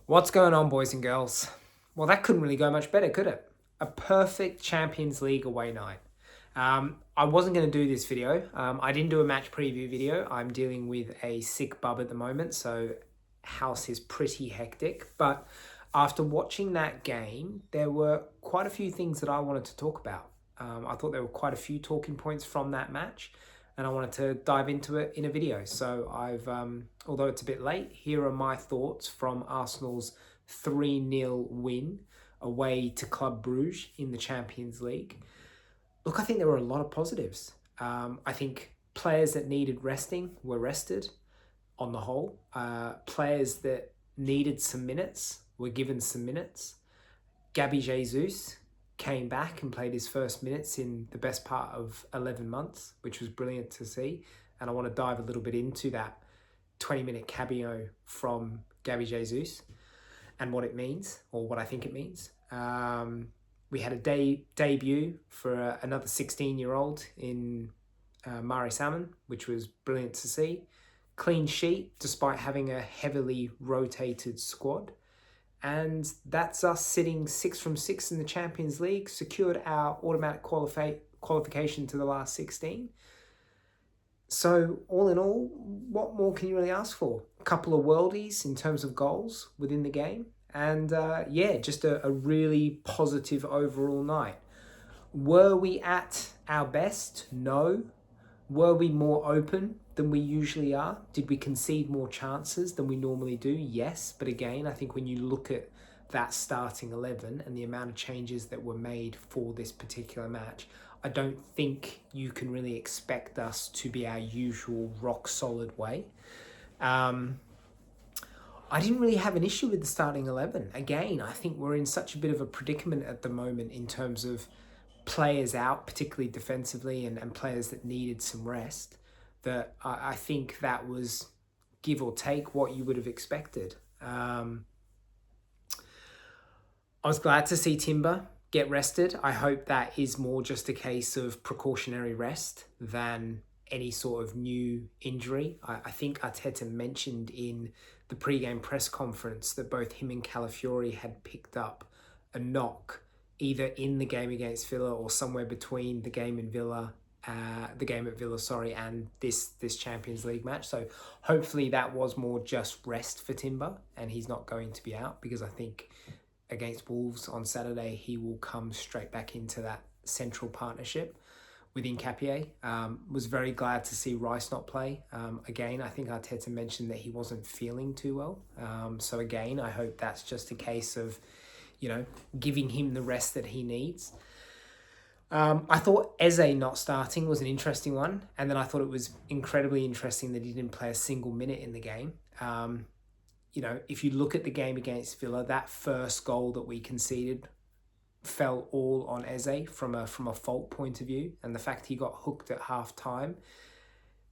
What's going on, boys and girls? Well, that couldn't really go much better, could it? A perfect Champions League away night. I wasn't going to do this video. I didn't do a match preview video. I'm dealing with a sick bub at the moment, so house is pretty hectic. But after watching that game, there were quite a few things that I wanted to talk about. I thought there were quite a few talking points from that match, and I wanted to dive into it in a video. So although it's a bit late, here are my thoughts from Arsenal's 3-0 win away to Club Brugge in the Champions League. Look, I think there were a lot of positives. I think players that needed resting were rested on the whole. Players that needed some minutes were given some minutes. Gabriel Jesus came back and played his first minutes in the best part of 11 months, which was brilliant to see. And I want to dive a little bit into that 20-minute cameo from Gabriel Jesus and what it means, or what I think it means. We had a debut for another 16-year-old in Mari Salmon, which was brilliant to see. Clean sheet, despite having a heavily rotated squad. And that's us sitting 6 from 6 in the Champions League, secured our automatic qualification to the last 16. So all in all, what more can you really ask for? A couple of worldies in terms of goals within the game. And just a really positive overall night. Were we at our best? No. Were we more open than we usually are? Did we concede more chances than we normally do? Yes. But again, I think when you look at that starting 11 and the amount of changes that were made for this particular match, I don't think you can really expect us to be our usual rock solid way. I didn't really have an issue with the starting 11. Again, I think we're in such a bit of a predicament at the moment in terms of players out, particularly defensively, and players that needed some rest, that I think that was give or take what you would have expected. I was glad to see Timber get rested. I hope that is more just a case of precautionary rest than any sort of new injury. I think Arteta mentioned in the pre-game press conference that both him and Calafiori had picked up a knock either in the game against Villa or somewhere between the game at Villa, and this Champions League match. So hopefully that was more just rest for Timber and he's not going to be out, because I think against Wolves on Saturday he will come straight back into that central partnership within Capier. Was very glad to see Rice not play. Again, I think Arteta mentioned that he wasn't feeling too well. So again, I hope that's just a case of, giving him the rest that he needs. I thought Eze not starting was an interesting one. And then I thought it was incredibly interesting that he didn't play a single minute in the game. If you look at the game against Villa, that first goal that we conceded fell all on Eze from a fault point of view. And the fact he got hooked at half time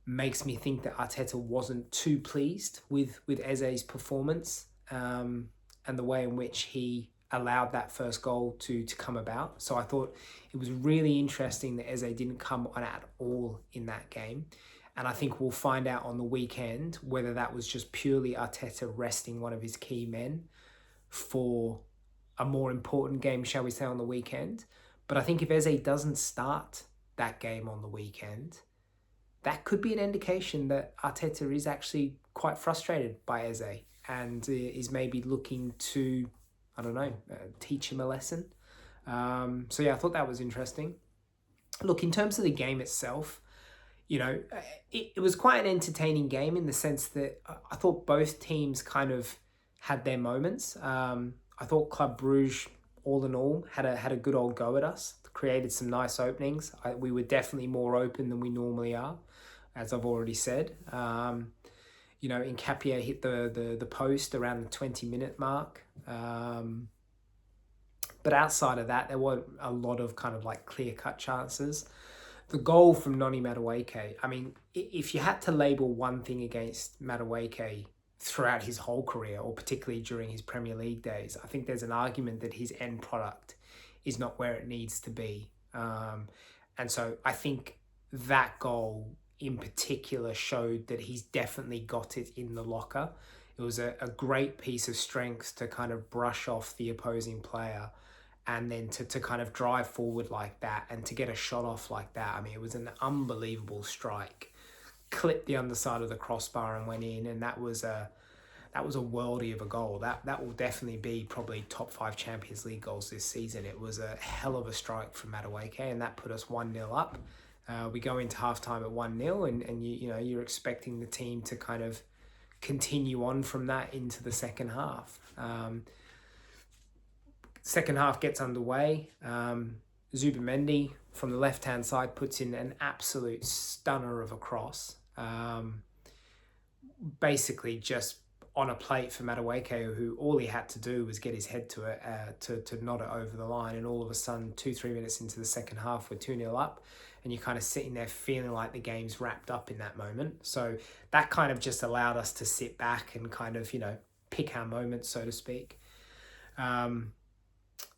makes me think that Arteta wasn't too pleased with Eze's performance and the way in which he allowed that first goal to come about. So I thought it was really interesting that Eze didn't come on at all in that game. And I think we'll find out on the weekend whether that was just purely Arteta resting one of his key men for a more important game, shall we say, on the weekend. But I think if Eze doesn't start that game on the weekend, that could be an indication that Arteta is actually quite frustrated by Eze and is maybe looking to, teach him a lesson. I thought that was interesting. Look, in terms of the game itself, it was quite an entertaining game in the sense that I thought both teams kind of had their moments. I thought Club Brugge, all in all, had a good old go at us, created some nice openings. We were definitely more open than we normally are, as I've already said. Nketiah hit the post around the 20-minute mark. But outside of that, there weren't a lot of kind of like clear-cut chances. The goal from Noni Madueke, if you had to label one thing against Madueke throughout his whole career, or particularly during his Premier League days, I think there's an argument that his end product is not where it needs to be. And so I think that goal in particular showed that he's definitely got it in the locker. It was a great piece of strength to kind of brush off the opposing player and then to kind of drive forward like that and to get a shot off like that. I mean, it was an unbelievable strike. Clipped the underside of the crossbar and went in, and that was a worldie of a goal. That will definitely be probably top 5 Champions League goals this season. It was a hell of a strike from Madueke, and that put us 1-0 up. We go into halftime at 1-0, and you're expecting the team to kind of continue on from that into the second half. Second half gets underway. Zubimendi from the left-hand side puts in an absolute stunner of a cross. Basically just on a plate for Madueke, who all he had to do was get his head to it to nod it over the line. And all of a sudden, 2-3 minutes into the second half, we're 2-0 up. And you're kind of sitting there feeling like the game's wrapped up in that moment. So that kind of just allowed us to sit back and kind of, pick our moments, so to speak.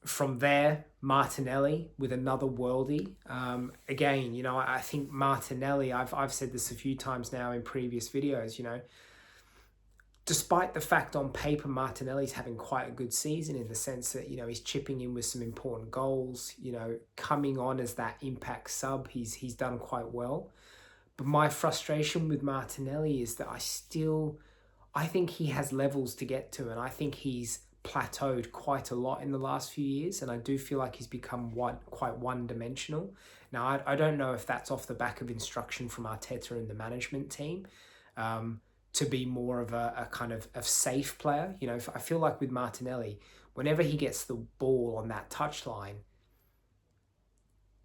From there, Martinelli with another worldie. Again, I think Martinelli, I've said this a few times now in previous videos, despite the fact on paper Martinelli's having quite a good season in the sense that, he's chipping in with some important goals, coming on as that impact sub, he's done quite well. But my frustration with Martinelli is that I think he has levels to get to, and I think he's plateaued quite a lot in the last few years, and I do feel like he's become quite one-dimensional. Now, I don't know if that's off the back of instruction from Arteta and the management team, to be more of a kind of safe player. I feel like with Martinelli, whenever he gets the ball on that touchline,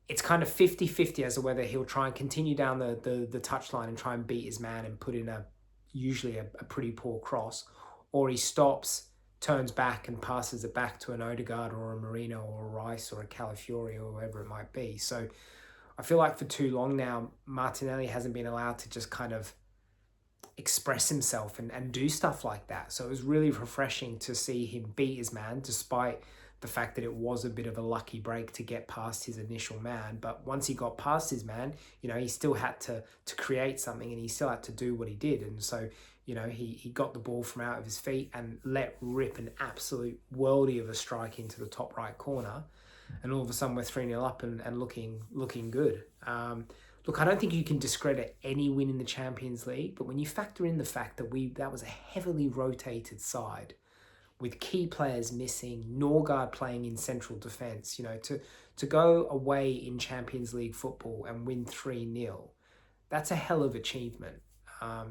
it's kind of 50-50 as to whether he'll try and continue down the touchline and try and beat his man and put in usually a pretty poor cross, or he stops, turns back and passes it back to an Odegaard or a Marino or a Rice or a Calafiori or whoever it might be. So I feel like for too long now, Martinelli hasn't been allowed to just kind of express himself and do stuff like that. So it was really refreshing to see him beat his man, despite the fact that it was a bit of a lucky break to get past his initial man. But once he got past his man, he still had to create something, and he still had to do what he did. And so, he got the ball from out of his feet and let rip an absolute worldie of a strike into the top right corner. And all of a sudden we're 3-0 up and looking good. Look, I don't think you can discredit any win in the Champions League, but when you factor in the fact that that was a heavily rotated side with key players missing, Norgard playing in central defence, to go away in Champions League football and win 3-0, that's a hell of achievement.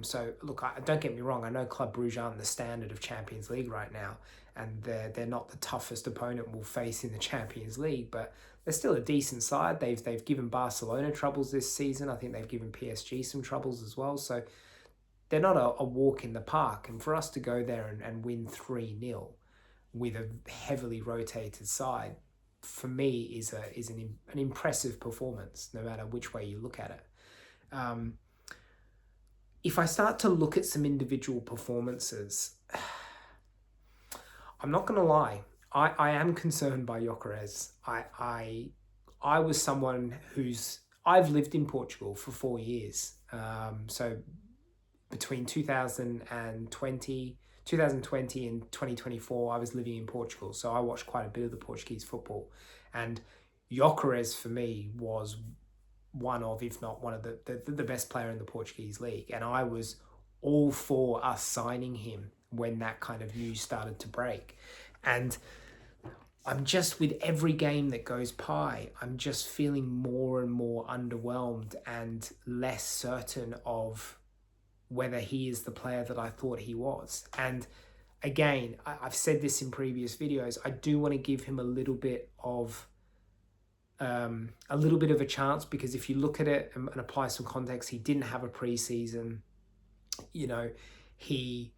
So look, don't get me wrong, I know Club Brugge aren't the standard of Champions League right now, and they're not the toughest opponent we'll face in the Champions League, but they're still a decent side. They've given Barcelona troubles this season. I think they've given PSG some troubles as well. So they're not a walk in the park. And for us to go there and win 3-0 with a heavily rotated side, for me, is an impressive performance, no matter which way you look at it. If I start to look at some individual performances, I'm not going to lie, I am concerned by Gyökeres. I was someone I've lived in Portugal for 4 years. So between 2020 and 2024, I was living in Portugal. So I watched quite a bit of the Portuguese football. And Gyökeres for me was one of, if not one of the best player in the Portuguese league. And I was all for us signing him when that kind of news started to break. And I'm just, with every game that goes by, I'm just feeling more and more underwhelmed and less certain of whether he is the player that I thought he was. And again, I've said this in previous videos, I do want to give him a little bit of a chance, because if you look at it and apply some context, he didn't have a preseason. He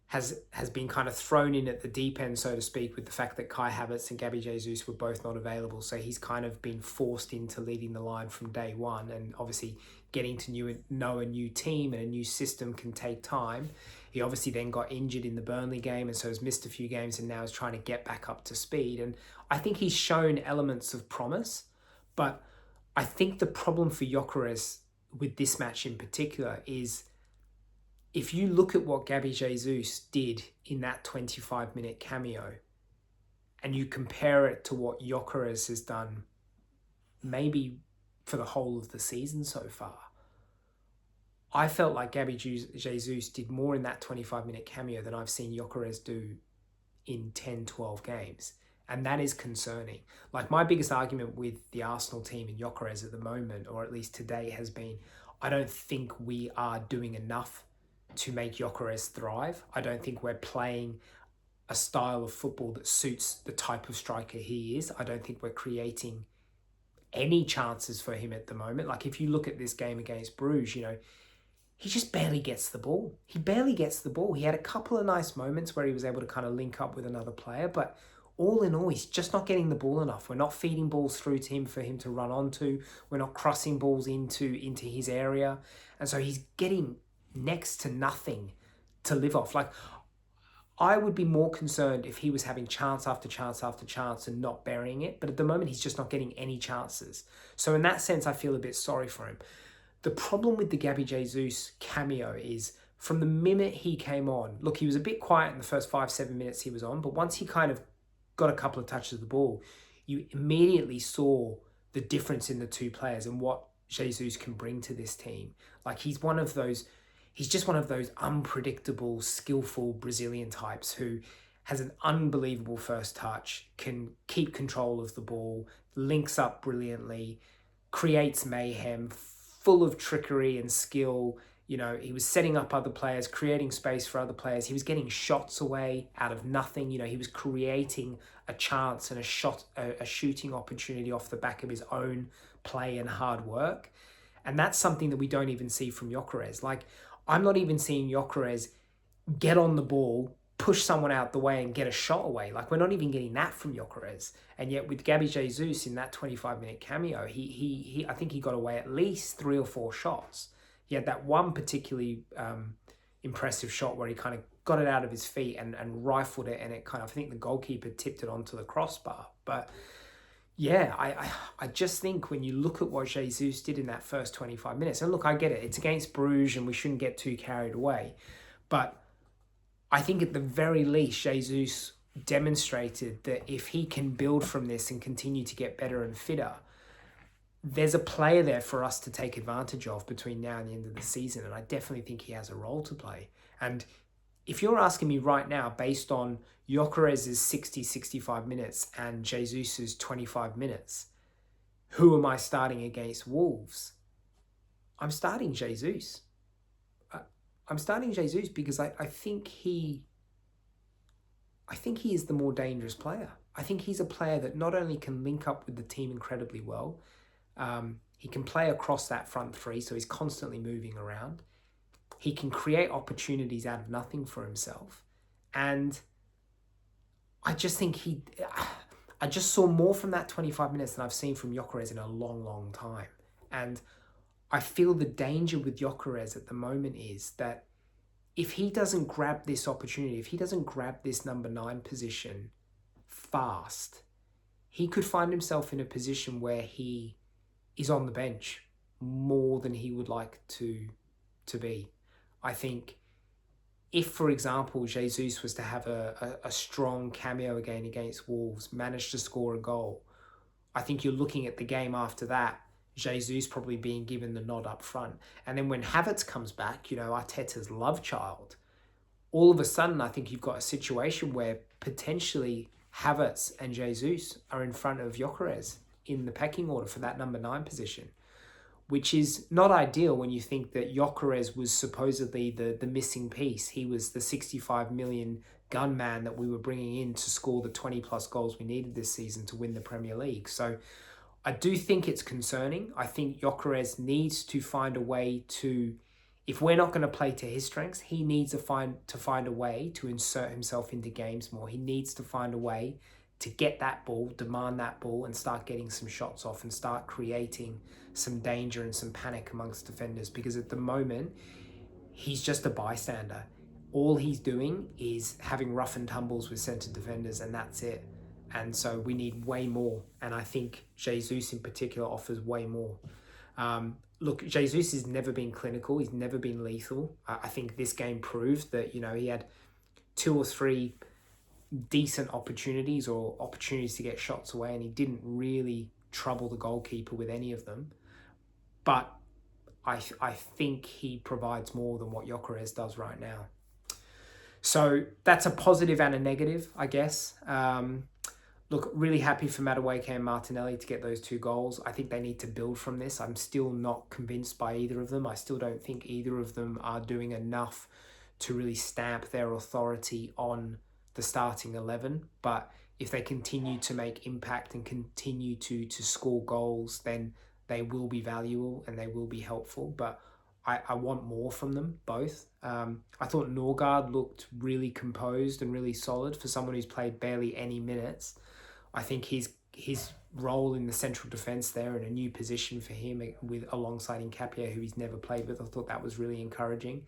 has been kind of thrown in at the deep end, so to speak, with the fact that Kai Havertz and Gabriel Jesus were both not available. So he's kind of been forced into leading the line from day one. And obviously getting to know a new team and a new system can take time. He obviously then got injured in the Burnley game, and so has missed a few games, and now is trying to get back up to speed. And I think he's shown elements of promise, but I think the problem for Gyökeres with this match in particular is if you look at what Gabriel Jesus did in that 25-minute cameo and you compare it to what Gyökeres has done maybe for the whole of the season so far, I felt like Gabriel Jesus did more in that 25-minute cameo than I've seen Gyökeres do in 10, 12 games. And that is concerning. Like, my biggest argument with the Arsenal team and Gyökeres at the moment, or at least today, has been I don't think we are doing enough to make Gyökeres thrive. I don't think we're playing a style of football that suits the type of striker he is. I don't think we're creating any chances for him at the moment. Like, if you look at this game against Bruges, he just barely gets the ball. He barely gets the ball. He had a couple of nice moments where he was able to kind of link up with another player, but all in all, he's just not getting the ball enough. We're not feeding balls through to him for him to run onto. We're not crossing balls into his area. And so he's getting next to nothing to live off. Like, I would be more concerned if he was having chance after chance after chance and not burying it. But at the moment, he's just not getting any chances. So in that sense, I feel a bit sorry for him. The problem with the Gabriel Jesus cameo is from the minute he came on, look, he was a bit quiet in the first 5-7 minutes he was on, but once he kind of got a couple of touches of the ball, you immediately saw the difference in the two players and what Jesus can bring to this team. Like, he's just one of those unpredictable, skillful Brazilian types who has an unbelievable first touch, can keep control of the ball, links up brilliantly, creates mayhem, full of trickery and skill. He was setting up other players, creating space for other players. He was getting shots away out of nothing. He was creating a chance and a shooting opportunity off the back of his own play and hard work. And that's something that we don't even see from Gyökeres. Like, I'm not even seeing Gyökeres get on the ball, push someone out the way and get a shot away. Like, we're not even getting that from Gyökeres. And yet with Gabriel Jesus in that 25-minute cameo, I think he got away at least 3 or 4 shots. He had that one particularly impressive shot where he kind of got it out of his feet and rifled it, and it kind of, I think the goalkeeper tipped it onto the crossbar. But yeah, I just think when you look at what Jesus did in that first 25 minutes, and look, I get it, it's against Bruges and we shouldn't get too carried away, but I think at the very least, Jesus demonstrated that if he can build from this and continue to get better and fitter, there's a player there for us to take advantage of between now and the end of the season. And I definitely think he has a role to play. And if you're asking me right now, based on Gyökeres' 65 minutes and Jesus' 25 minutes, who am I starting against Wolves? I'm starting Jesus. I'm starting Jesus because I think he is the more dangerous player. I think he's a player that not only can link up with the team incredibly well, he can play across that front three, so he's constantly moving around. He can create opportunities out of nothing for himself. And I just think I just saw more from that 25 minutes than I've seen from Gyökeres in a long, long time. And I feel the danger with Gyökeres at the moment is that if he doesn't grab this opportunity, if he doesn't grab this number 9 position fast, he could find himself in a position where he is on the bench more than he would like to be. I think if, for example, Jesus was to have a strong cameo again against Wolves, managed to score a goal, I think you're looking at the game after that, Jesus probably being given the nod up front. And then when Havertz comes back, Arteta's love child, all of a sudden I think you've got a situation where potentially Havertz and Jesus are in front of Gyökeres in the pecking order for that number 9 position, which is not ideal when you think that Gyökeres was supposedly the missing piece. He was the 65 million gunman that we were bringing in to score the 20 plus goals we needed this season to win the Premier League. So I do think it's concerning. I think Gyökeres needs to find a way to, if we're not going to play to his strengths, he needs to find a way to insert himself into games more. He needs to find a way to get that ball, demand that ball, and start getting some shots off and start creating some danger and some panic amongst defenders. Because at the moment, he's just a bystander. All he's doing is having rough and tumbles with centre defenders, and that's it. And so we need way more. And I think Jesus in particular offers way more. Look, Jesus has never been clinical. He's never been lethal. I think this game proved that, you know, he had 2 or 3 decent opportunities or opportunities to get shots away, and he didn't really trouble the goalkeeper with any of them. But I think he provides more than what Gyökeres does right now. So that's a positive and a negative, I guess. Look, really happy for Madueke and Martinelli to get those 2 goals. I think they need to build from this. I'm still not convinced by either of them. I still don't think either of them are doing enough to really stamp their authority on the starting 11. But if they continue to make impact and continue to score goals, then they will be valuable and they will be helpful. But I want more from them, both. I thought Norgard looked really composed and really solid for someone who's played barely any minutes. I think his role in the central defence there and a new position for him with alongside Nkapia, who he's never played with, I thought that was really encouraging.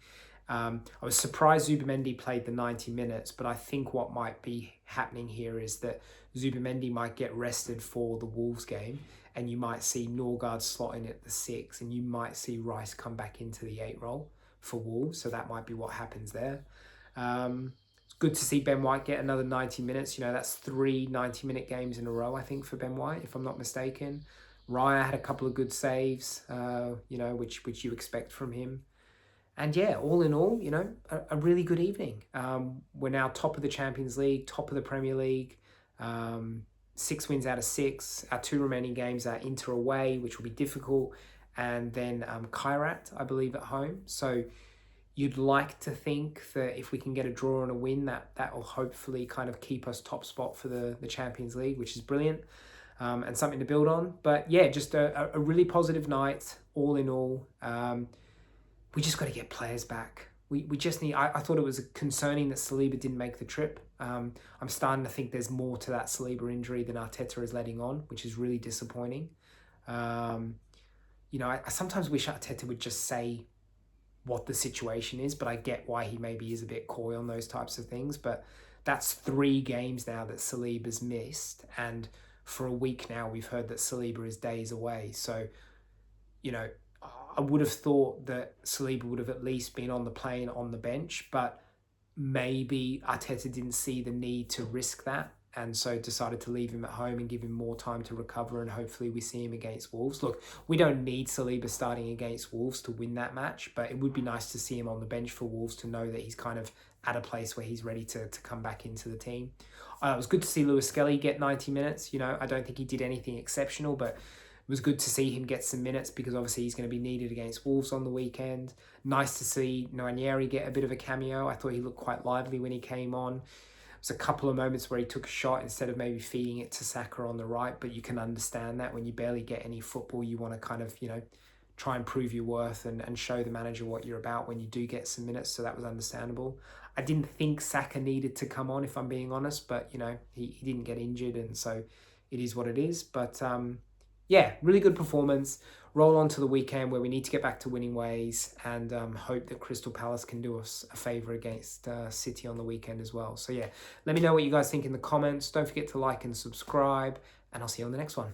I was surprised Zubimendi played the 90 minutes, but I think what might be happening here is that Zubimendi might get rested for the Wolves game, and you might see Norgard slot in at the 6, and you might see Rice come back into the 8 role for Wolves, so that might be what happens there. It's good to see Ben White get another 90 minutes. You know, that's 3 90-minute games in a row, I think, for Ben White, if I'm not mistaken. Raya had a couple of good saves, you know, which you expect from him. And yeah, all in all, you know, a really good evening. We're now top of the Champions League, top of the Premier League, 6 wins out of 6. Our 2 remaining games are Inter away, which will be difficult, and then Kairat, I believe, at home. So you'd like to think that if we can get a draw and a win, that will hopefully kind of keep us top spot for the Champions League, which is brilliant, and something to build on. But yeah, just a really positive night, all in all. We just got to get players back. We just need... I thought it was concerning that Saliba didn't make the trip. I'm starting to think there's more to that Saliba injury than Arteta is letting on, which is really disappointing. You know, I sometimes wish Arteta would just say what the situation is, but I get why he maybe is a bit coy on those types of things. But that's 3 games now that Saliba's missed, and for a week now we've heard that Saliba is days away. So, you know, I would have thought that Saliba would have at least been on the plane on the bench, but maybe Arteta didn't see the need to risk that, and so decided to leave him at home and give him more time to recover, and hopefully we see him against Wolves. Look, we don't need Saliba starting against Wolves to win that match, but it would be nice to see him on the bench for Wolves to know that he's kind of at a place where he's ready to come back into the team. It was good to see Lewis Skelly get 90 minutes. You know, I don't think he did anything exceptional, but it was good to see him get some minutes because obviously he's going to be needed against Wolves on the weekend. Nice to see Nwaneri get a bit of a cameo. I thought he looked quite lively when he came on. There was a couple of moments where he took a shot instead of maybe feeding it to Saka on the right, but you can understand that when you barely get any football, you want to kind of, you know, try and prove your worth and show the manager what you're about when you do get some minutes, so that was understandable. I didn't think Saka needed to come on, if I'm being honest, but, you know, he didn't get injured, and so it is what it is. But, yeah, really good performance. Roll on to the weekend where we need to get back to winning ways, and hope that Crystal Palace can do us a favour against City on the weekend as well. So yeah, let me know what you guys think in the comments. Don't forget to like and subscribe, and I'll see you on the next one.